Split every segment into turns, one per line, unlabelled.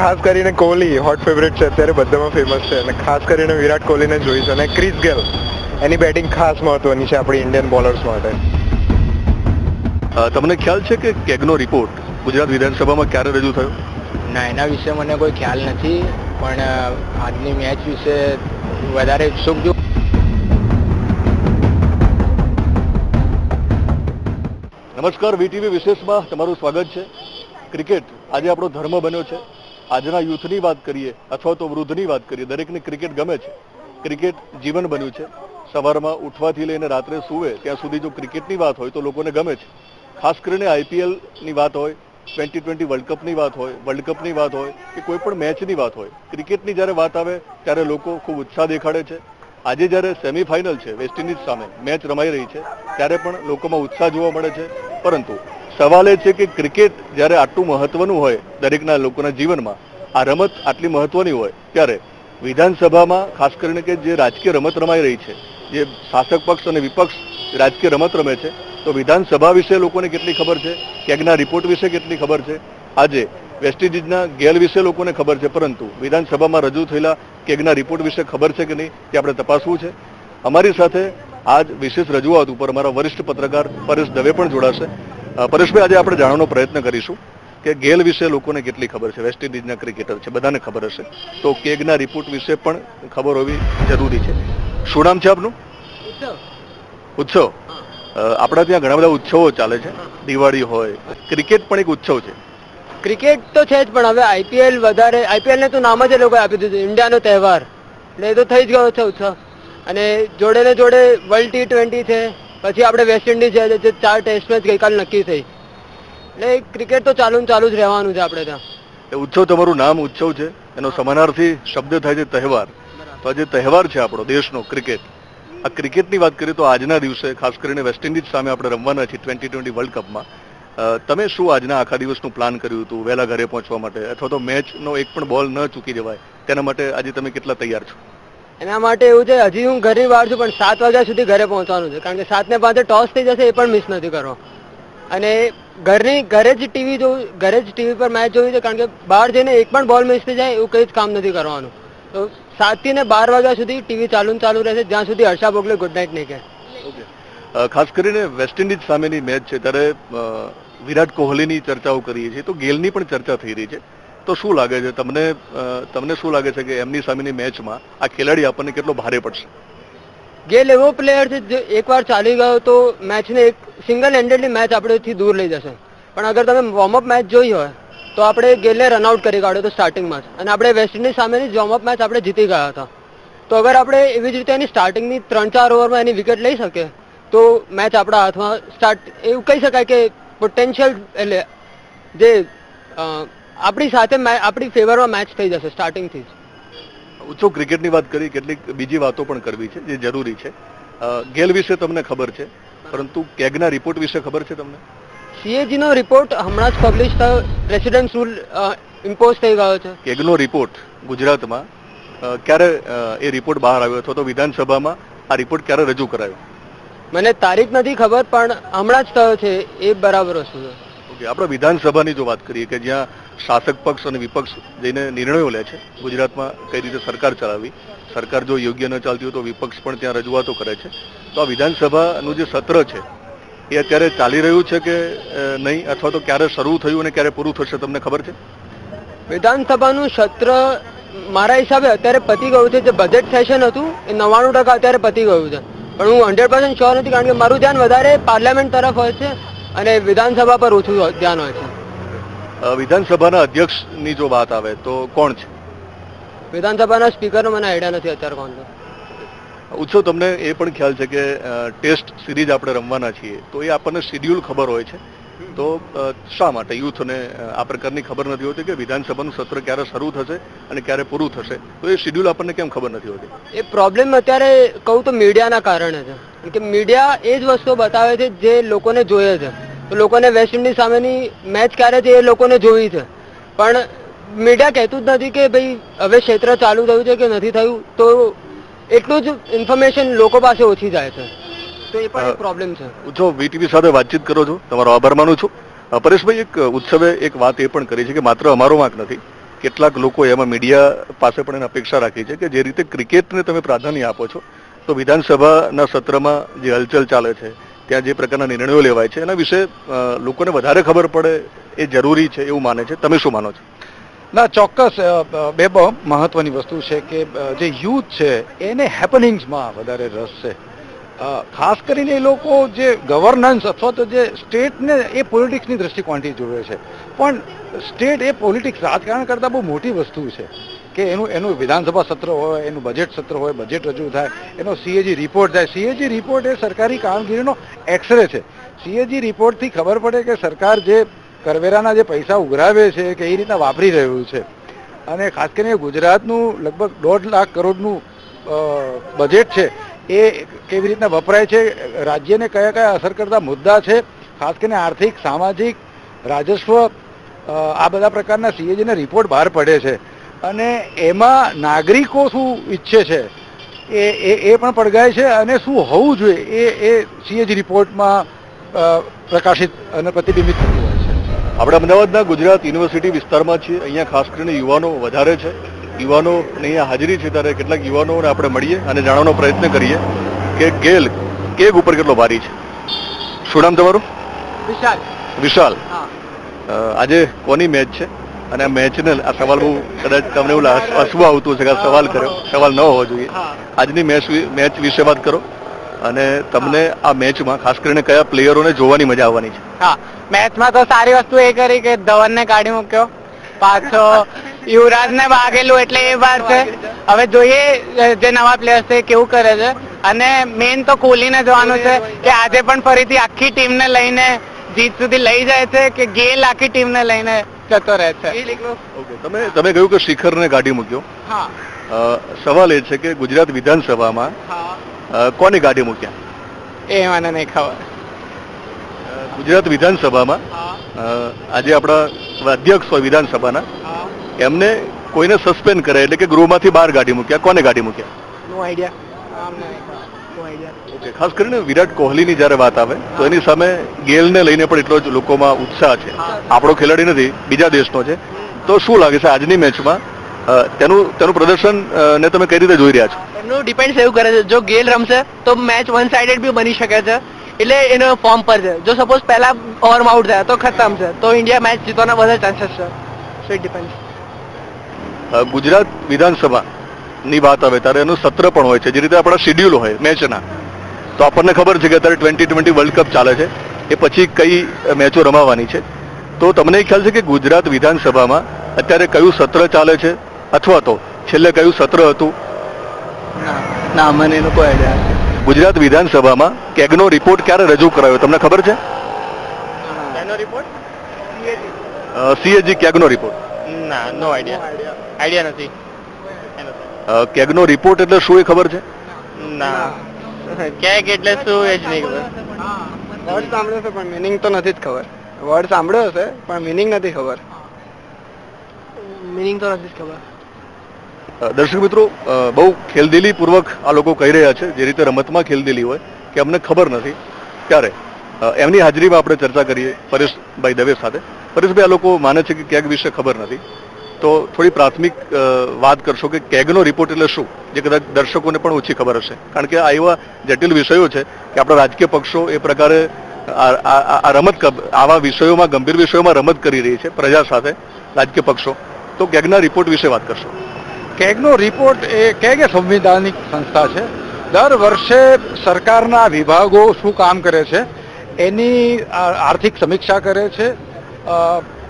ખાસ કરીને Kohli hot favourite છે, અત્યારે બધામાં ફેમસ છે અને ખાસ કરીને વિરાટ કોહલીને જોઈશ અને ક્રિસ ગેલ એની બેટિંગ ખાસ મહત્વની છે આપણી ઇન્ડિયન બોલર્સ માટે.
તમને ખ્યાલ છે કે કેગનો રિપોર્ટ ગુજરાત વિધાનસભામાં ક્યારે રજૂ થયો?
ના, એના વિશે મને કોઈ ખ્યાલ નથી, પણ આજની મેચ વિશે વધારે ઉત્સુક છું.
નમસ્કાર, વીટીવી વિશેષમાં તમારું સ્વાગત છે. ક્રિકેટ આજે આપણો ધર્મ બન્યો છે. આજના યુથની વાત કરીએ અથવા તો વૃદ્ધની વાત કરીએ, દરેકને ક્રિકેટ ગમે છે. ક્રિકેટ જીવન બન્યું છે. સવારમાં ઉઠવાથી લઈને રાત્રે સૂવે ત્યાં સુધી જો ક્રિકેટની વાત હોય તો લોકોને ગમે છે. ખાસ કરીને આઈપીએલની વાત હોય, 2020 વર્લ્ડ કપની વાત હોય, વર્લ્ડ કપની વાત હોય કે કોઈ પણ મેચની વાત હોય, ક્રિકેટની જ્યારે વાત આવે ત્યારે લોકો ખૂબ ઉત્સાહ દેખાડે છે. આજે જ્યારે સેમીફાઇનલ છે વેસ્ટ ઇન્ડિઝ સામે મેચ રમાઈ રહી છે ત્યારે પણ લોકોમાં ઉત્સાહ જોવા મળે છે. પરંતુ સવાલ એ છે કે ક્રિકેટ જ્યારે આટલું મહત્વનું હોય દરેકના લોકોના જીવનમાં, આ રમત આટલી મહત્વની હોય ત્યારે વિધાનસભામાં ખાસ કરીને કે જે રાજકીય રમત રમાઈ રહી છે, જે શાસક પક્ષ અને વિપક્ષ રાજકીય રમત રમે છે, તો વિધાનસભા વિશે લોકોને કેટલી ખબર છે, કેગના રિપોર્ટ વિશે કેટલી ખબર છે, આજે વેસ્ટ ઇન્ડિઝના ગેલ વિશે લોકોને ખબર છે, પરંતુ વિધાનસભામાં રજૂ થયેલા કેગના રિપોર્ટ વિશે ખબર છે કે નહીં તે આપણે તપાસવું છે. અમારી સાથે આજ વિશેષ રજૂઆત ઉપર અમારા વરિષ્ઠ પત્રકાર પરેશ દવે પણ જોડાશે. પરેશભાઈ, આજે આપણે જાણવાનો પ્રયત્ન કરીશું કે ગેલ વિશે લોકોને કેટલી ખબર છે. વેસ્ટ ઇન્ડિઝના ક્રિકેટર છે, બધાને ખબર હશે, તો કેગના રિપોર્ટ વિશે પણ ખબર હોવી જરૂરી છે. શું નામ છે આપનું? ઉત્સવ. આપણા ત્યાં ઘણા બધા ઉત્સવો ચાલે છે, દિવાળી હોય, ક્રિકેટ પણ એક ઉત્સવ છે.
ક્રિકેટ તો છે જ, પણ હવે આઈપીએલ વધારે, આઈપીએલ ને તો નામ જ એ લોકોએ આપી દીધું ઇન્ડિયાનો તહેવાર, એટલે એ તો થઈ જ ગયો છે ઉત્સવ. અને જોડે ને જોડે વર્લ્ડ T20 છે, પછી આપણે વેસ્ટ ઇન્ડિઝ છે, જે 4 ટેસ્ટ મેચ ગઈકાલ નક્કી થઈ, એટલે ક્રિકેટ તો ચાલુ જ રહેવાનું છે આપણે ત્યાં.
ઉત્સવ, તમારું નામ ઉત્સવ છે, એનો સમાનાર્થી શબ્દ થાય છે તહેવાર. તો આ જે તહેવાર છે આપણો દેશનો ક્રિકેટ, આ ક્રિકેટની વાત કરીએ તો આજના દિવસે ખાસ કરીને વેસ્ટ ઇન્ડિઝ સામે આપણે રમવાના છીએ 2020 વર્લ્ડ કપમાં. તમે શું આજના આખા દિવસનું પ્લાન કર્યું હતું વહેલા ઘરે પહોંચવા માટે, અથવા તો મેચનો એક પણ બોલ ન ચૂકી જવાય તેના માટે આજે તમે કેટલા તૈયાર છો?
એના માટે એવું છે, હજી હું ઘરની બહાર છું, પણ 7 વાગ્યા સુધી ઘરે પહોંચવાનું છે, કારણ કે 7:05 ટોસ થઈ જશે, એ પણ મિસ નથી કરવો. અને ઘરે જ ટીવી પર મેચ જોવી છે, કારણ કે બહાર જઈને એક પણ બોલ મિસ થઈ જાય એવું કંઈ જ કામ નથી કરવાનું. તો 7 થી 12 વાગ્યા સુધી ટીવી ચાલુ રહેશે, જ્યાં સુધી હર્ષા ભોગલે ગુડ નાઇટ નહીં કહે.
ખાસ કરીને વેસ્ટ ઇન્ડિઝ સામેની મેચ છે ત્યારે વિરાટ કોહલીની ચર્ચાઓ કરીએ છીએ, તો ગેલની પણ ચર્ચા થઈ રહી છે. તો શું લાગે છે તમને શું લાગે છે કે એમની સામેની મેચમાં આ ખેલાડી આપણને કેટલો ભારે પડશે?
ગેલ એવો પ્લેયર છે જે એકવાર ચાલી ગયો તો મેચને એક સિંગલ હેન્ડેડલી મેચ આપણેથી દૂર લઈ જશે. પણ અગર તમે વોર્મઅપ મેચ જોઈ હોય તો આપણે ગેલને રનઆઉટ કરી કાઢ્યો હતો સ્ટાર્ટિંગમાં જ, અને આપણે વેસ્ટ ઇન્ડિઝ સામેની વોર્મઅપ મેચ આપણે જીતી ગયા હતા. તો અગર આપણે એવી જ રીતે એની સ્ટાર્ટિંગની 3-4 ઓવરમાં એની વિકેટ લઈ શકીએ તો મેચ આપણા હાથમાં એવું કહી શકાય કે પોટેન્શિયલ, એટલે જે આપણી સાથે આપણી ફેવરમાં મેચ થઈ જશે સ્ટાર્ટિંગથી જ.
ઉત્સવ, ક્રિકેટની વાત કરી, કેટલીક બીજી વાતો પણ કરવી છે જે જરૂરી છે. ગેલ વિશે તમને ખબર છે, પરંતુ કેગના રિપોર્ટ વિશે ખબર છે તમને?
CAG નો રિપોર્ટ હમણાં જ પબ્લિશ થયો, રેસિડેન્સ રૂલ ઇમ્પોઝ થઈ ગયો છે.
કેગનો રિપોર્ટ ગુજરાતમાં ક્યારે એ રિપોર્ટ બહાર આવ્યો, અથવા તો વિધાનસભામાં આ રિપોર્ટ ક્યારે રજૂ કરાયો?
મને તારીખ નથી ખબર, પણ હમણાં જ થયો છે, એ બરાબર વસ્તુ છે.
ઓકે, આપણે વિધાનસભાની જો વાત કરીએ કે જ્યાં શાસક પક્ષ અને વિપક્ષ જઈને નિર્ણયો લે છે, ગુજરાતમાં કઈ રીતે સરકાર ચલાવવી, સરકાર જો યોગ્ય ન ચાલતી હોય તો વિપક્ષ પણ ત્યાં રજૂઆતો કરે છે. તો આ વિધાનસભાનું જે સત્ર છે એ અત્યારે ચાલી રહ્યું છે કે નહીં, અથવા તો ક્યારે શરૂ થયું અને ક્યારે પૂરું થશે, તમને ખબર છે?
વિધાનસભાનું સત્ર મારા હિસાબે અત્યારે પતી ગયું છે. જે બજેટ સેશન હતું એ 99% અત્યારે પતી ગયું છે, પણ હું 100% શ્યોર નથી, કારણ કે મારું ધ્યાન વધારે પાર્લામેન્ટ તરફ હોય છે અને વિધાનસભા પર ઓછું ધ્યાન હોય છે.
વિધાનસભાના અધ્યક્ષની જો વાત આવે તો કોણ છે?
વિધાનસભાના સ્પીકરનો મને આઈડિયા નથી અત્યારે કોણ છે.
ઉત્સવ, તમને એ પણ ખ્યાલ છે કે ટેસ્ટ સિરીઝ આપણે રમવાના છીએ, તો એ આપણને શિડ્યુલ ખબર હોય છે, તો શા માટે યુથને આ પ્રકારની ખબર નથી હોતી કે વિધાનસભાનું સત્ર ક્યારે શરૂ થશે અને ક્યારે પૂરું થશે? તો એ શિડ્યુલ આપણને કેમ ખબર નથી હોતી?
એ પ્રોબ્લેમ અત્યારે કહું તો મીડિયાના કારણે છે, કે મીડિયા એ જ વસ્તુ બતાવે છે જે લોકોને જોઈએ છે. તો લોકોને વેસ્ટ ઇન્ડિઝ સામેની મેચ ક્યારે છે એ લોકોને જોઈ છે, પણ મીડિયા કહેતું જ નથી કે ભાઈ હવે ક્ષેત્ર ચાલુ થયું છે કે નથી થયું, તો એટલું જ ઇન્ફોર્મેશન લોકો પાસે ઓછી જાય છે, તો એ પણ એક પ્રોબ્લેમ છે.
ઉત્સવ, વીટીવી સાથે વાતચીત કરો છો, તમારો આભાર માનું છું. પરેશભાઈ, એક ઉત્સવે એક વાત એ પણ કરી છે કે માત્ર અમારો વાંક નથી, કેટલાક લોકો એમાં મીડિયા પાસે પણ એને અપેક્ષા રાખી છે કે જે રીતે ક્રિકેટને તમે પ્રાધાન્ય આપો છો તો વિધાનસભાના સત્રમાં જે હલચલ ચાલે છે ત્યાં જે પ્રકારના નિર્ણયો લેવાય છે એના વિશે લોકોને વધારે ખબર પડે એ જરૂરી છે એવું માને છે. તમે શું માનો છો?
ના, ચોક્કસ બે બહુ મહત્વની વસ્તુ છે કે જે યુથ છે એને હેપનિંગ્સમાં વધારે રસ છે. ખાસ કરીને એ લોકો જે ગવર્નન્સ અથવા તો જે સ્ટેટને એ પોલિટિક્સની દ્રષ્ટિકોણથી જોવે છે, પણ સ્ટેટ એ પોલિટિક્સ રાજકારણ કરતાં બહુ મોટી વસ્તુ છે કે એનું વિધાનસભા સત્ર હોય, એનું બજેટ સત્ર હોય, બજેટ રજૂ થાય, એનો CAG રિપોર્ટ થાય. CAG રિપોર્ટ એ સરકારી કામગીરીનો એક્સરે છે. CAG રિપોર્ટથી ખબર પડે કે સરકાર જે કરવેરાના જે પૈસા ઉઘરાવે છે કે એ રીતના વાપરી રહ્યું છે. અને ખાસ કરીને ગુજરાતનું લગભગ 1.5 લાખ કરોડનું બજેટ છે એ કેવી રીતના વપરાય છે, રાજ્યને કયા કયા અસર કરતા મુદ્દા છે, ખાસ કરીને આર્થિક, સામાજિક, રાજસ્વ, આ બધા પ્રકારના CAGના રિપોર્ટ બહાર પડે છે. અને એમાં નાગરિકો શું ઈચ્છે છે એ પણ પડઘાય છે અને શું હોવું જોઈએ એ CAG રિપોર્ટમાં પ્રકાશિત અને પ્રતિબિંબિત થતું હોય છે.
આપણે અમદાવાદના ગુજરાત યુનિવર્સિટી વિસ્તારમાં છીએ. અહીંયા ખાસ કરીને યુવાનો વધારે છે. યુવાનોની અહીંયા હાજરી છે ત્યારે કેટલાક યુવાનોને આપણે મળીએ અને જાણવાનો પ્રયત્ન કરીએ કે ગેલ કેગ ઉપર કેટલો ભારી છે. શું નામ તમારું?
વિશાલ.
વિશાલ, આજે કોની મેચ છે? અને આ મેચને આ સવાલ બહુ કદાચ તમને એવું હસવું આવતું છે કે આ સવાલ કર્યો, સવાલ ન હોવો જોઈએ. આજની મેચ વિશે વાત કરો અને તમને આ મેચમાં ખાસ કરીને કયા પ્લેયરોને જોવાની મજા આવવાની છે?
હા, મેચમાં તો સારી વસ્તુ એ કરી કે ધવનને કાઢી મૂક્યો, પાછો યુવરાજને વાગેલું એટલે એ વાત છે. હવે જોઈએ જે નવા પ્લેયર્સ છે કેવું કરે છે. અને મેઇન તો કોહલીને જોવાનું છે કે આજે પણ ફરીથી આખી ટીમને લઈને જીત સુધી લઈ જાય છે કે ગેલ આખી ટીમને લઈને જતો રહે છે.
ઓકે, તમે કહ્યું કે શિખરને કાઢી મૂક્યો.
હા,
સવાલ એ છે કે ગુજરાત વિધાનસભામાં કોની ગાડી મૂક્યા?
એ મને નહીં ખબર.
ગુજરાત વિધાનસભામાં આજે આપણા અધ્યક્ષ હોય વિધાનસભાના, એમને કોઈને સસ્પેન્ડ કરે એટલે કે ગૃહમાંથી બહાર ગાડી મૂક્યા. કોને ગાડી મૂક્યા?
નો આઈડિયા.
ઓકે, ખાસ કરીને વિરાટ કોહલીની જ્યારે વાત આવે તો એની સામે ગેલને લઈને પણ એટલો જ લોકોમાં ઉત્સાહ છે. આપણો ખેલાડી નથી, બીજા દેશનો છે. તો શું લાગે છે આજની મેચમાં તેનું પ્રદર્શન ને તમે કઈ રીતે જોઈ રહ્યા છો?
એમનું ડિપેન્ડ એવું કરે છે, જો ગેલ રમશે તો મેચ વન સાઇડેડ બી બની શકે છે, એટલે એનો ફોર્મ પર છે. જો સપોઝ પહેલા ઓવરમાં આઉટ થાય તો ખતમ છે, તો ઇન્ડિયા મેચ જીતવાના વધારે ચાન્સીસ છે. So it depend.
ગુજરાત વિધાનસભાની વાત આવે ત્યારે એનું સત્ર પણ હોય છે. જે રીતે આપણા શેડ્યુલ હોય મેચના, તો આપણને ખબર છે કે અત્યારે 2020 વર્લ્ડ કપ ચાલે છે, એ પછી કઈ મેચો રમાવાની છે. તો તમને ખ્યાલ છે કે ગુજરાત વિધાનસભામાં અત્યારે કયું સત્ર ચાલે છે અથવા તો છેલ્લે કયું સત્ર હતું?
ના, મને એનો કોઈ આઈડિયા નથી.
ગુજરાત વિધાનસભામાં કેગનો રિપોર્ટ ક્યારે રજૂ કરાયો તમને ખબર છે?
એનો રિપોર્ટ?
CAG કેગનો report?
ના, નો આઈડિયા. આઈડિયા નથી.
કેગનો રિપોર્ટ એટલે શું એ ખબર છે?
ના, કેગ એટલે શું એ જ નહીં ખબર.
વર્ડ સાંભળ્યો છે પણ મિનિંગ તો નથી જ ખબર. વર્ડ સાંભળ્યો હશે પણ મિનિંગ નથી ખબર. મિનિંગ તો નથી જ ખબર.
દર્શક મિત્રો, બહુ ખેલદિલી પૂર્વક આ લોકો કહી રહ્યા છે, જે રીતે રમતમાં ખેલદિલી હોય કે અમને ખબર નથી. ત્યારે એમની હાજરીમાં આપણે ચર્ચા કરીએ પરેશભાઈ દવે સાથે. પરેશભાઈ, આ લોકો માને છે કે કેગ વિશે ખબર નથી, તો થોડી પ્રાથમિક વાત કરશો કે કેગનો રિપોર્ટ એટલે શું, જે કદાચ દર્શકોને પણ ઓછી ખબર હશે? કારણ કે આ એવા જટિલ વિષયો છે કે આપણા રાજકીય પક્ષો એ પ્રકારે આ રમત આવા વિષયોમાં, ગંભીર વિષયોમાં રમત કરી રહી છે પ્રજા સાથે, રાજકીય પક્ષો. તો કેગના રિપોર્ટ વિશે વાત કરશો.
કેગનો રિપોર્ટ કેગ એ સંવિધાનિક સંસ્થા છે. દર વર્ષે સરકારના વિભાગો શું કામ કરે છે એની આર્થિક સમીક્ષા કરે છે.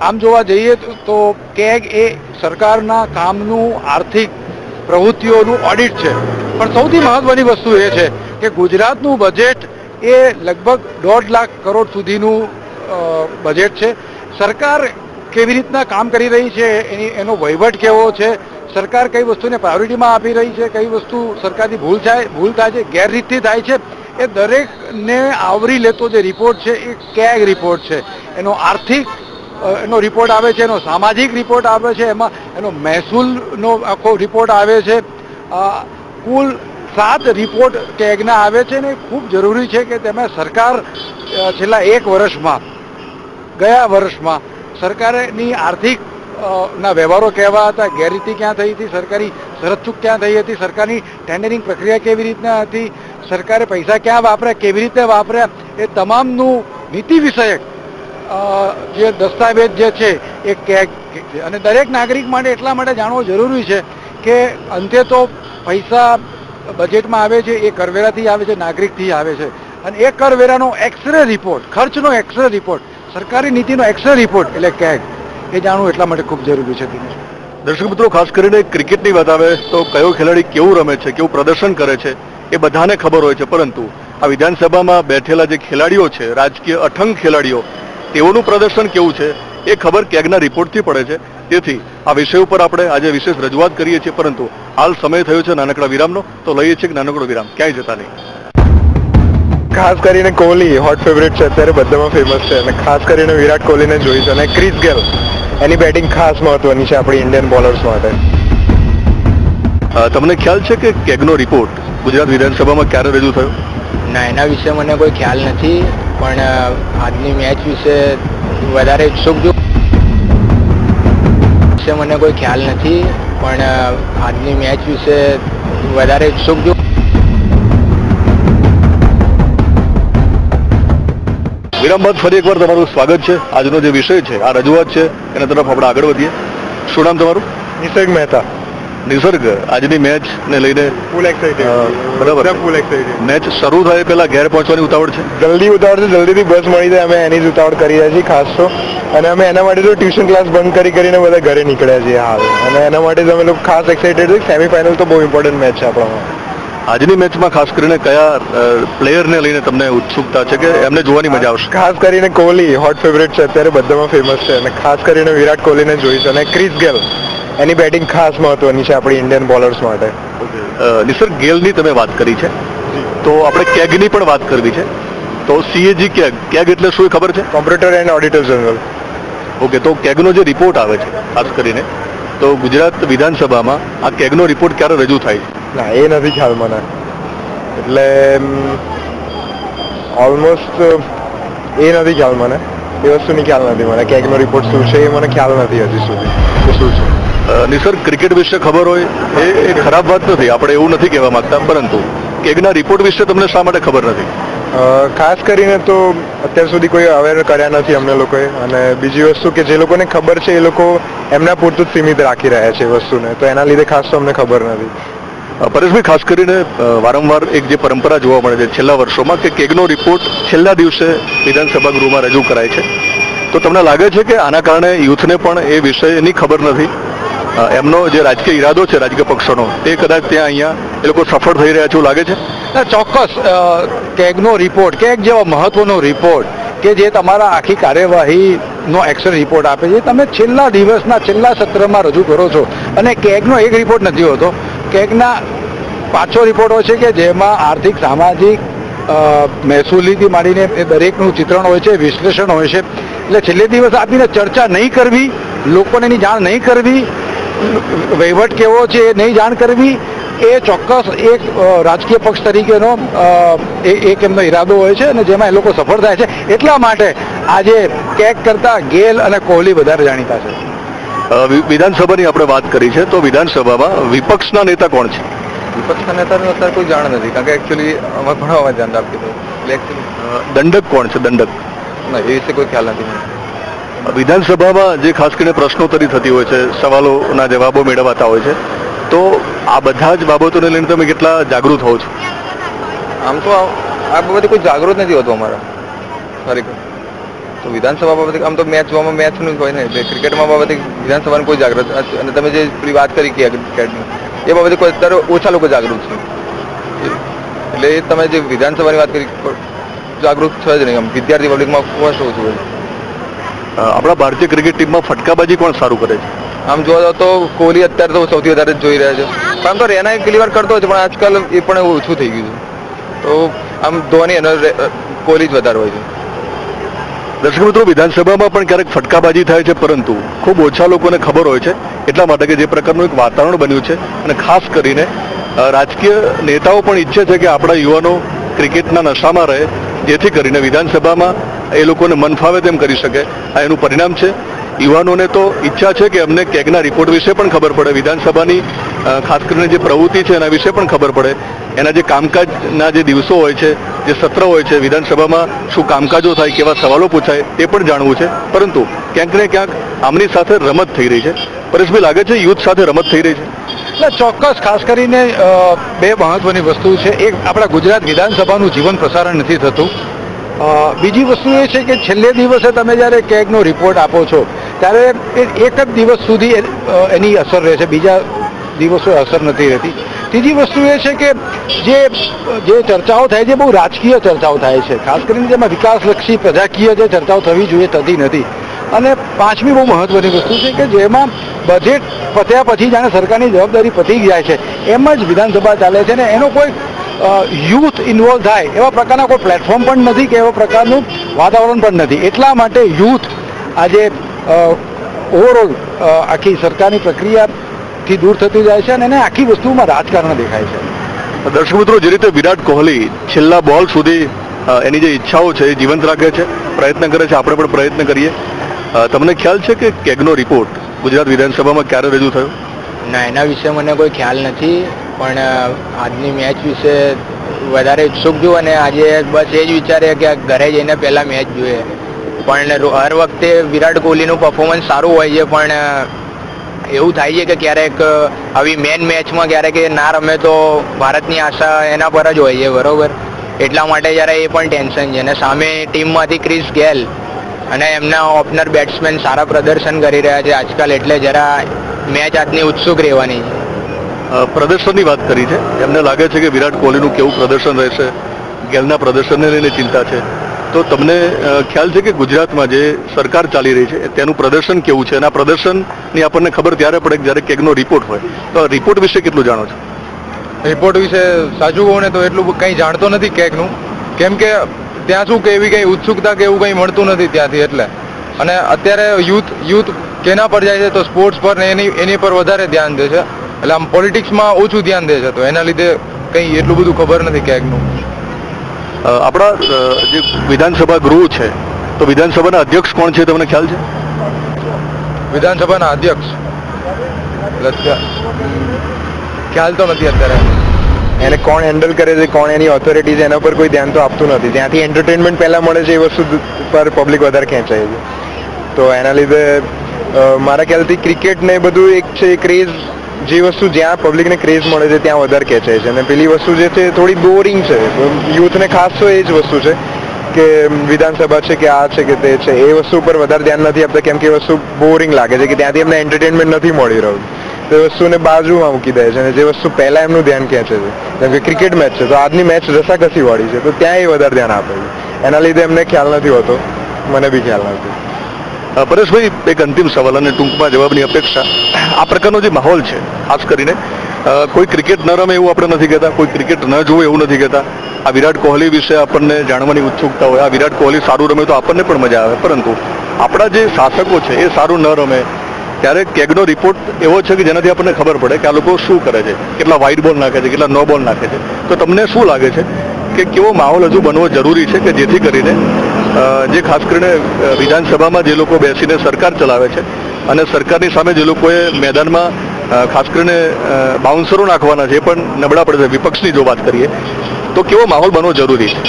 આમ જોવા જઈએ તો કેગ એ સરકારના કામનું, આર્થિક પ્રવૃત્તિઓનું ઓડિટ છે. પણ સૌથી મહત્વની વસ્તુ એ છે કે ગુજરાતનું બજેટ એ લગભગ 1.5 લાખ કરોડ સુધીનું બજેટ છે. સરકાર કેવી રીતના કામ કરી રહી છે, એનો વહીવટ કેવો છે, સરકાર કઈ વસ્તુને પ્રાયોરિટીમાં આપી રહી છે, કઈ વસ્તુ સરકારથી ભૂલ થાય છે, ગેરરીતિ થાય છે, એ દરેકને આવરી લેતો જે રિપોર્ટ છે એ કેગ રિપોર્ટ છે. એનો આર્થિક એનો રિપોર્ટ આવે છે, એનો સામાજિક રિપોર્ટ આવે છે, એમાં એનો મહેસૂલનો આખો રિપોર્ટ આવે છે. કુલ 7 રિપોર્ટ કેગના આવે છે ને ખૂબ જરૂરી છે કે તેમાં સરકાર છેલ્લા 1 વર્ષમાં, ગયા વર્ષમાં સરકારની આર્થિક ના વ્યવહારો કેવા હતા, ગેરરીતિ ક્યાં થઈ હતી, સરકારી શરતચૂક ક્યાં થઈ હતી, સરકારની ટેન્ડરિંગ પ્રક્રિયા કેવી રીતના હતી, સરકારે પૈસા ક્યાં વાપર્યા, કેવી રીતે વાપર્યા, એ તમામનું નીતિ વિષયક જે દસ્તાવેજ જે છે એ કેગ છે. અને દરેક નાગરિક માટે એટલા માટે જાણવું જરૂરી છે કે અંતે તો પૈસા બજેટમાં આવે છે એ કરવેરાથી આવે છે, નાગરિકથી આવે છે. અને એ કરવેરાનો એક્સરે રિપોર્ટ, ખર્ચનો એક્સરે રિપોર્ટ, સરકારી નીતિનો એક્સરે રિપોર્ટ એટલે કેગ, એ જાણવું એટલા માટે ખૂબ જરૂરી છે.
દર્શક મિત્રો, ખાસ કરીને ક્રિકેટની વાત આવે તો કયો ખેલાડી કેવું રમે છે, કેવું પ્રદર્શન કરે છે એ બધાને ખબર હોય છે, પરંતુ આ વિધાનસભામાં બેઠેલા જે ખેલાડીઓ છે, રાજકીય અઠંગ ખેલાડીઓ, તેઓનું પ્રદર્શન કેવું છે એ ખબર કેગના રિપોર્ટથી પડે છે. તેથી આ વિષય ઉપર આપણે આજે વિશેષ રજૂઆત કરીએ છીએ, પરંતુ હાલ સમય થયો છે નાનકડા વિરામનો, તો લઈએ છીએ નાનકડો વિરામ, ક્યાંય જતા નહીં.
ખાસ કરીને કોહલી હોટ ફેવરેટ છે, અત્યારે બધામાં ફેમસ છે, અને ખાસ કરીને વિરાટ કોહલીને જોઈશ. અને ક્રિસ ગેલ, એની બેટિંગ ખાસ મહત્વની છે આપણી ઇન્ડિયન બોલર્સ માટે.
તમને ખ્યાલ છે કે કેગનો રિપોર્ટ ગુજરાત વિધાનસભામાં ક્યારે રજૂ થયો?
ના, એના વિશે મને કોઈ ખ્યાલ નથી, પણ આજની મેચ વિશે વધારે ઉત્સુક વિશે મને કોઈ ખ્યાલ નથી, પણ આજની મેચ વિશે વધારે ઉત્સુક
વિરામ બાદ ફરી એકવાર તમારું સ્વાગત છે. આજનો જે વિષય છે, આ રજૂઆત છે, એના તરફ આપણે આગળ વધીએ. શું નામ તમારું?
નિસર્ગ મહેતા.
નિસર્ગ, આજની મેચ ને લઈને
ફૂલ એક્સાઇટેડ.
બરાબર,
ફૂલ એક્સાઇટેડ.
મેચ શરૂ થાય પહેલા ઘેર પહોંચવાની ઉતાવળ છે?
જલ્દી ઉતાવળ છે, જલ્દીથી બસ મળી જાય, અમે એની જ ઉતાવળ કરી રહ્યા છીએ ખાસ તો. અને અમે એના માટે તો ટ્યુશન ક્લાસ બંધ કરીને બધા ઘરે નીકળ્યા છીએ હાલ, અને એના માટે જ અમે લોકો ખાસ એક્સાઇટેડ છે. સેમીફાઇનલ તો બહુ ઇમ્પોર્ટન્ટ મેચ છે આપણામાં.
આજની મેચમાં ખાસ કરીને કયા પ્લેયરને લઈને તમને ઉત્સુકતા છે કે એમને જોવાની મજા આવશે?
ખાસ કરીને કોહલી હોટ ફેવરેટ છે, અત્યારે બધામાં ફેમસ છે, અને ખાસ કરીને વિરાટ કોહલીને જોઈશ. અને ક્રિસ ગેલ, એની બેટિંગ ખાસ મહત્વની છે આપણી ઇન્ડિયન બોલર્સ માટે.
નિસર્ગ, ગેલની તમે વાત કરી છે, તો આપણે કેગની પણ વાત કરવી છે. તો CAG કેગ, કેગ એટલે શું એ ખબર છે?
Computer and auditor general.
Okay, તો કેગનો જે રિપોર્ટ આવે છે ખાસ કરીને, તો ગુજરાત વિધાનસભામાં આ કેગનો રિપોર્ટ ક્યારે રજૂ થાય છે?
ના, એ નથી ખ્યાલ મને. એટલે ઓલમોસ્ટ એ નથી ખ્યાલ મને, એ વસ્તુની ખ્યાલ નથી મને. કેગનો રિપોર્ટ શું છે એ મને ખ્યાલ નથી હજી સુધી કે શું છે.
નિસર્ગ, ક્રિકેટ વિશે ખબર હોય એ ખરાબ વાત નથી, આપણે એવું નથી કહેવા માંગતા, પરંતુ કેગના રિપોર્ટ વિશે તમને શા માટે ખબર નથી?
ખાસ કરીને તો અત્યાર સુધી કોઈ અવેર કર્યા નથી અમને લોકોએ. અને બીજી વસ્તુ કે જે લોકોને ખબર છે એ લોકો એમના પૂરતું જ સીમિત રાખી રહ્યા છે એ વસ્તુને, તો એના લીધે ખાસ તો અમને ખબર નથી.
પરેશભાઈ, ખાસ કરીને વારંવાર એક જે પરંપરા જોવા મળે છે છેલ્લા વર્ષોમાં કે કેગનો રિપોર્ટ છેલ્લા દિવસે વિધાનસભા ગૃહમાં રજૂ કરાય છે, તો તમને લાગે છે કે આના કારણે યુથને પણ એ વિષયની ખબર નથી, એમનો જે રાજકીય ઈરાદો છે રાજકીય પક્ષોનો, તે કદાચ ત્યાં અહીંયા એ લોકો સફળ થઈ રહ્યા છે એવું લાગે છે?
ચોક્કસ. કેગનો રિપોર્ટ, કેગ જેવો મહત્વનો રિપોર્ટ કે જે તમારા આખી કાર્યવાહીનો એક્શન રિપોર્ટ આપે છે, તમે છેલ્લા દિવસના છેલ્લા સત્રમાં રજૂ કરો છો. અને કેગનો એક રિપોર્ટ નથી હોતો, કેગના 5-6 રિપોર્ટ હોય છે કે જેમાં આર્થિક, સામાજિક, મહેસૂલીથી માંડીને એ દરેકનું ચિત્રણ હોય છે, વિશ્લેષણ હોય છે. એટલે છેલ્લે દિવસ આપીને ચર્ચા નહીં કરવી, લોકોને એની જાણ નહીં કરવી, વહીવટ કેવો છે એ નહીં જાણ કરવી, એ ચોક્કસ એક રાજકીય પક્ષ તરીકેનો એક એમનો ઈરાદો હોય છે, અને જેમાં એ લોકો સફળ થાય છે. એટલા માટે આજે કેગ કરતા ગેલ અને કોહલી વધારે જાણીતા છે.
વિધાનસભાની આપણે વાત કરી છે, તો વિધાનસભામાં વિપક્ષના નેતા કોણ છે?
વિપક્ષના નેતાનું અત્યારે કોઈ જાણ નથી, કારણ કે એકચ્યુઅલી અમે ભણવામાં ધ્યાન રાખીએ તો
દંડક કોણ છે? દંડક
ના, એ વિશે કોઈ ખ્યાલ નથી.
વિધાનસભામાં જે ખાસ કરીને પ્રશ્નોત્તરી થતી હોય છે, સવાલોના જવાબો મેળવાતા હોય છે, તો આ બધા જ બાબતોને લઈને તમે કેટલા જાગૃત હોવ છો?
આમ તો આ બાબતે કોઈ જાગૃત નથી હોતું અમારા ખરેખર. તો વિધાનસભા બાબતે આમ તો મેચ જોવામાં મેચનું જ હોય ને, એટલે ક્રિકેટમાં બાબતે વિધાનસભાની કોઈ જાગૃત. અને તમે જે પેલી વાત કરી કે ક્રિકેટની, એ બાબતે કોઈ અત્યારે ઓછા લોકો જાગૃત છે. એટલે એ તમે જે વિધાનસભાની વાત કરી, જાગૃત છે જ નહીં. આમ વિદ્યાર્થી પબ્લિકમાં ફર્સ્ટ ઓછું હોય.
આપણા ભારતીય ક્રિકેટ ટીમમાં ફટકાબાજી કોણ સારું કરે છે?
આમ જોવા જાવ તો કોહલી અત્યારે તો સૌથી વધારે જોઈ રહ્યા છે. આમ તો રેના પેલી વાર કરતો હોય છે, પણ આજકાલ એ પણ ઓછું થઈ ગયું છે. તો આમ ધોની અને કોહલી જ વધારે હોય છે.
દર્શક મિત્રો, વિધાનસભામાં પણ ક્યારેક ફટકાબાજી થાય છે, પરંતુ ખૂબ ઓછા લોકોને ખબર હોય છે, એટલા માટે કે જે પ્રકારનું એક વાતાવરણ બન્યું છે, અને ખાસ કરીને રાજકીય નેતાઓ પણ ઈચ્છે છે કે આપણા યુવાનો ક્રિકેટના નશામાં રહે, જેથી કરીને વિધાનસભામાં એ લોકોને મન ફાવે તેમ કરી શકે. આ એનું પરિણામ છે. યુવાનોને તો ઈચ્છા છે કે અમને કેગના રિપોર્ટ વિશે પણ ખબર પડે, વિધાનસભાની ખાસ કરીને જે પ્રવૃત્તિ છે એના વિશે પણ ખબર પડે, એના જે કામકાજના જે દિવસો હોય છે, જે સત્ર હોય છે, વિધાનસભામાં શું કામકાજો થાય, કેવા સવાલો પૂછાય તે પણ જાણવું છે. પરંતુ ક્યાંક ને ક્યાંક આમની સાથે રમત થઈ રહી છે. પરેશભાઈ, લાગે છે યુથ સાથે રમત થઈ રહી છે?
એટલે ચોક્કસ ખાસ કરીને બે મહત્વની વસ્તુ છે. એક, આપણા ગુજરાત વિધાનસભાનું જીવન પ્રસારણ નથી થતું. બીજી વસ્તુ એ છે કે છેલ્લે દિવસે તમે જ્યારે કેગનો રિપોર્ટ આપો છો ત્યારે એક જ દિવસ સુધી એની અસર રહે છે, બીજા દિવસો અસર નથી રહેતી. ત્રીજી વસ્તુ એ છે કે જે ચર્ચાઓ થાય છે બહુ રાજકીય ચર્ચાઓ થાય છે, ખાસ કરીને જેમાં વિકાસલક્ષી પ્રજાકીય જે ચર્ચાઓ થવી જોઈએ થતી નથી. અને પાંચમી બહુ મહત્વની વસ્તુ છે કે જેમાં બજેટ પત્યા પછી જાણે સરકારની જવાબદારી પતી જાય છે એમ જ વિધાનસભા ચાલે છે ને એનો કોઈ યુથ ઇન્વોલ્વ થાય એવા પ્રકારના કોઈ પ્લેટફોર્મ પણ નથી કે એવા પ્રકારનું વાતાવરણ પણ નથી. એટલા માટે યુથ આજે ઓવરઓલ આખી સરકારની પ્રક્રિયાથી દૂર થતી જાય છે અને એને આખી વસ્તુમાં રાજકારણ દેખાય છે.
દર્શક મિત્રો, જે રીતે વિરાટ કોહલી છેલ્લા બોલ સુધી એની જે ઈચ્છાઓ છે એ જીવંત રાખે છે, પ્રયત્ન કરે છે, આપણે પણ પ્રયત્ન કરીએ. તમને ખ્યાલ છે કે કેગનો રિપોર્ટ ગુજરાત વિધાનસભામાં ક્યારે રજૂ થયો?
ના, એના વિશે મને કોઈ ખ્યાલ નથી, પણ આજની મેચ વિશે વધારે ઉત્સુક છું અને આજે બસ એ જ વિચારીએ કે ઘરે જઈને પહેલાં મેચ જોઈએ. પણ હર વખતે વિરાટ કોહલીનું પરફોર્મન્સ સારું હોય છે, પણ એવું થાય છે કે ક્યારેક આવી મેન મેચમાં ક્યારેક એ ના રમે તો ભારતની આશા એના પર જ હોય છે, બરોબર? એટલા માટે જ્યારે એ પણ ટેન્શન છે. અને સામે ટીમમાંથી ક્રિસ ગેલ અને એમના ઓપનર બેટ્સમેન સારા પ્રદર્શન કરી રહ્યા છે આજકાલ, એટલે જરા મેચ આજની ઉત્સુક રહેવાની.
પ્રદર્શનની વાત કરી છે, એમને લાગે છે કે વિરાટ કોહલીનું કેવું પ્રદર્શન રહેશે, ગેલના પ્રદર્શનને લઈને ચિંતા છે. તો તમને ખ્યાલ છે કે ગુજરાતમાં જે સરકાર ચાલી રહી છે તેનું પ્રદર્શન કેવું છે? અને આ પ્રદર્શનની આપણને ખબર ત્યારે પડે કે જ્યારે કેગનો રિપોર્ટ હોય. તો રિપોર્ટ વિશે કેટલું જાણો છો?
રિપોર્ટ વિશે સાચું કહું ને તો એટલું કંઈ જાણતો નથી કેગનું, કેમ કે ત્યાં શું કે એવી કંઈ ઉત્સુકતા કે એવું કંઈ મળતું નથી ત્યાંથી. એટલે અને અત્યારે યુથ કેના પર જાય છે તો સ્પોર્ટ્સ પર ને એની પર વધારે ધ્યાન દે છે. એટલે આમ પોલિટિક્સમાં ઓછું ધ્યાન દે છે, તો એના લીધે કંઈ એટલું બધું ખબર નથી કેગનું.
આપણા જે વિધાનસભા ગૃહ છે તો વિધાનસભાના અધ્યક્ષ કોણ છે, તમને ખ્યાલ છે?
વિધાનસભાના અધ્યક્ષ ખ્યાલ તો નથી અત્યારે.
એને કોણ હેન્ડલ કરે છે, કોણ એની ઓથોરિટી છે, એના પર કોઈ ધ્યાન તો આપતું નથી. ત્યાંથી એન્ટરટેનમેન્ટ પહેલાં મળે છે એ વસ્તુ પર પબ્લિક વધારે ખેંચાય છે. તો એના લીધે મારા ખ્યાલથી ક્રિકેટ ને બધું એક છે ક્રેઝ, જે વસ્તુ જ્યાં પબ્લિકને ક્રેઝ મળે છે ત્યાં વધારે ખેંચાય છે. અને પેલી વસ્તુ જે છે થોડી બોરિંગ છે યુથને, ખાસ તો એ જ વસ્તુ છે કે વિધાનસભા છે કે આ છે કે તે છે, એ વસ્તુ ઉપર વધારે ધ્યાન નથી આપતા, કેમ કે એ વસ્તુ બોરિંગ લાગે છે કે ત્યાંથી એમને એન્ટરટેનમેન્ટ નથી મળી રહ્યું. તો એ વસ્તુને બાજુમાં મૂકી દે છે અને જે વસ્તુ પહેલા એમનું ધ્યાન ખેંચે છે, જેમ કે ક્રિકેટ મેચ છે તો આજની મેચ રસાકસી વાળી છે તો ત્યાં એ વધારે ધ્યાન આપે છે. એના લીધે એમને ખ્યાલ નથી હોતો, મને બી ખ્યાલ નથી.
પરેશભાઈ, એક અંતિમ સવાલ અને ટૂંકમાં જવાબની અપેક્ષા. આ પ્રકારનો જે માહોલ છે, ખાસ કરીને કોઈ ક્રિકેટ ન રમે એવું આપણે નથી કહેતા, કોઈ ક્રિકેટ ન જોવે એવું નથી કહેતા. આ વિરાટ કોહલી વિશે આપણને જાણવાની ઉત્સુકતા હોય, આ વિરાટ કોહલી સારું રમે તો આપણને પણ મજા આવે, પરંતુ આપણા જે શાસકો છે એ સારું ન રમે ત્યારે કેગનો રિપોર્ટ એવો છે કે જેનાથી આપણને ખબર પડે કે આ લોકો શું કરે છે, કેટલા વાઇડ બોલ નાખે છે, કેટલા નો બોલ નાખે છે. તો તમને શું લાગે છે કે કેવો માહોલ હજુ બનવો જરૂરી છે કે જેથી કરીને જે ખાસ કરીને વિધાનસભામાં જે લોકો બેસીને સરકાર ચલાવે છે અને સરકારની સામે જે લોકોએ મેદાનમાં ખાસ કરીને બાઉન્સરો નાખવાના છે એ પણ નબળા પડે છે, વિપક્ષની જો વાત કરીએ તો કેવો માહોલ બનવો જરૂરી છે?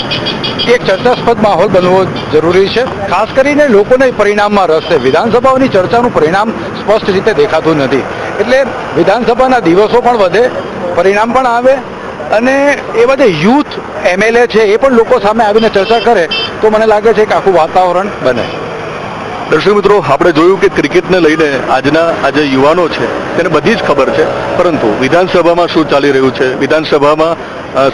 એક ચર્ચાસ્પદ માહોલ બનવો જરૂરી છે. ખાસ કરીને લોકોને પરિણામમાં રસ છે. વિધાનસભાઓની ચર્ચાનું પરિણામ સ્પષ્ટ રીતે દેખાતું નથી, એટલે વિધાનસભાના દિવસો પણ વધે, પરિણામ પણ આવે અને એ બધે યુથ MLA છે એ પણ લોકો સામે આવીને ચર્ચા કરે તો મને લાગે છે કે આખું વાતાવરણ બને.
દર્શક મિત્રો, આપણે જોયું કે ક્રિકેટને લઈને આજના આ જે યુવાનો છે તેને બધી જ ખબર છે, પરંતુ વિધાનસભામાં શું ચાલી રહ્યું છે, વિધાનસભામાં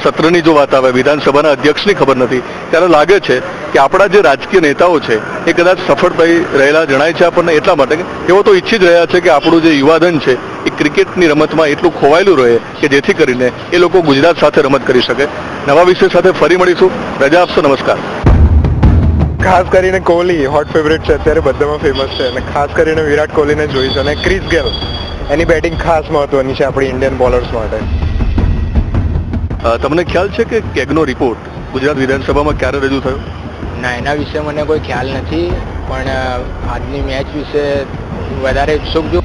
સત્રની જો વાત આવે, વિધાનસભાના અધ્યક્ષની ખબર નથી. ત્યારે લાગે છે કે આપણા જે રાજકીય નેતાઓ છે એ કદાચ સફળ થઈ રહેલા જણાય છે આપણને, એટલા માટે કે એવો તો ઈચ્છી જ રહ્યા છે કે આપણું જે યુવાધન છે એ ક્રિકેટની રમતમાં એટલું ખોવાયેલું રહે કે જેથી કરીને એ લોકો ગુજરાત સાથે રમત કરી શકે. નવા વિષય સાથે ફરી મળીશું. રજા આપશો. નમસ્કાર.
ખાસ કરીને કોહલી હોટ ફેવરેટ છે અત્યારે, બધામાં ફેમસ છે અને ખાસ કરીને વિરાટ કોહલીને જોઈશું. અને ક્રિસ ગેલ, એની બેટિંગ ખાસ મહત્વની છે આપણી ઇન્ડિયન બોલર્સ માટે.
તમને ખ્યાલ છે કે કેગનો રિપોર્ટ ગુજરાત વિધાનસભામાં ક્યારે રજૂ થયો?
ના, એના વિશે મને કોઈ ખ્યાલ નથી, પણ આજની મેચ વિશે વધારે ઉત્સુક છું.